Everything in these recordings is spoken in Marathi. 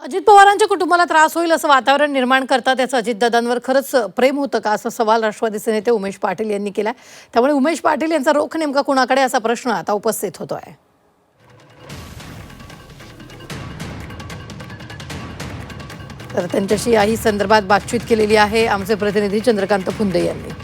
अजित पवारांच्या कुटुंबाला त्रास होईल असं वातावरण निर्माण करतात याचं अजितदादांवर खरंच प्रेम होतं का असा सवाल राष्ट्रवादीचे नेते उमेश पाटील यांनी केला. त्यामुळे उमेश पाटील यांचा रोख नेमका कुणाकडे असा प्रश्न आता उपस्थित होतोय. तर त्यांच्याशी याही संदर्भात बातचीत केलेली आहे आमचे प्रतिनिधी चंद्रकांत फुंदे यांनी.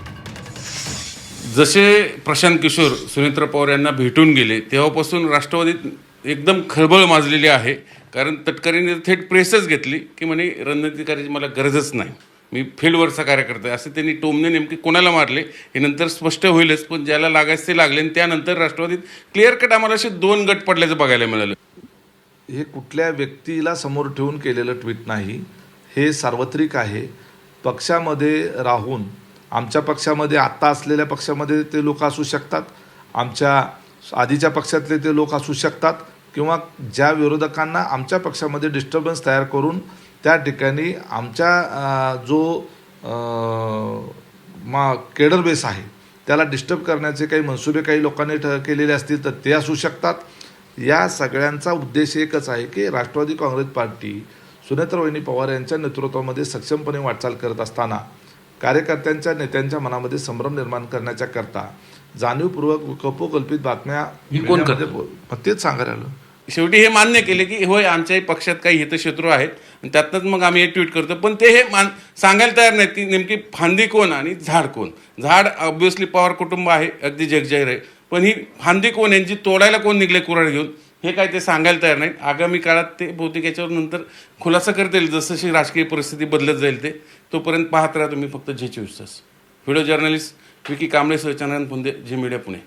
जसे प्रशांत किशोर सुनेत्र पवार यांना भेटून गेले तेव्हापासून राष्ट्रवादीत एकदम खळबळ माजलेली आहे. कारण तटकरेंनी थेट प्रेसच घेतली की म्हणे रणनीती करायची मला गरजच नाही, मी फील्डवरचा कार्यकर्ता आहे, असे त्यांनी टोमणे नेमके कोणाला मारले हे नंतर स्पष्ट होईलच. पण ज्याला लागायचं ते लागले आणि त्यानंतर राष्ट्रवादीत क्लिअर कट आम्हाला असे 2 गट पडल्याचं बघायला मिळालं. हे कुठल्या व्यक्तीला समोर ठेवून केलेलं ट्विट नाही, हे सार्वत्रिक आहे. पक्षामध्ये राहून आमच्या पक्षामध्ये आत्ता असलेल्या पक्षामध्ये ते लोक असू शकतात, आमच्या आधीच्या पक्षातले ते लोक असू शकतात, किंवा ज्या विरोधकांना आमच्या पक्षामध्ये डिस्टर्बन्स तयार करून त्या ठिकाणी आमच्या जो केडर बेस आहे त्याला डिस्टर्ब करण्याचे काही मनसुबे काही लोकांनी केलेले असतील तर ते असू शकतात. या सगळ्यांचा उद्देश एकच आहे की राष्ट्रवादी काँग्रेस पार्टी सुनेत्रवहिनी पवार यांच्या नेतृत्वामध्ये सक्षमपणे वाटचाल करत असताना कार्यकर्त्यांच्या नेत्यांच्या मनामध्ये संभ्रम निर्माण करण्याच्या करता जाणीवपूर्वक कपोकल्पित बातम्या कोण करतं? तेच सांगायला आलं. शेवटी हे मान्य केले की होय आमच्याही पक्षात काही हितशत्रू आहेत आणि त्यातनंच मग आम्ही हे ट्विट करतो. पण ते हे सांगायला तयार नाहीत की नेमकी फांदी कोण आणि झाड कोण. झाड ऑब्व्हियसली पवार कुटुंब आहे, अगदी जगजाहीर आहे, पण ही फांदी कोण, यांची तोडायला कोण निघले कुऱ्हाड घेऊन हे काय ते सांगायला तयार नाहीत. आगामी काळात ते बहुतेक याच्यावर नंतर खुलासा करतील जसशी राजकीय परिस्थिती बदलत जाईल. ते तोपर्यंत पाहत राहा तुम्ही फक्त G24 तास. व्हिडिओ जर्नलिस्ट विकी कांबळे सह चंद्रकांत फुंदे, झी मीडिया, पुणे.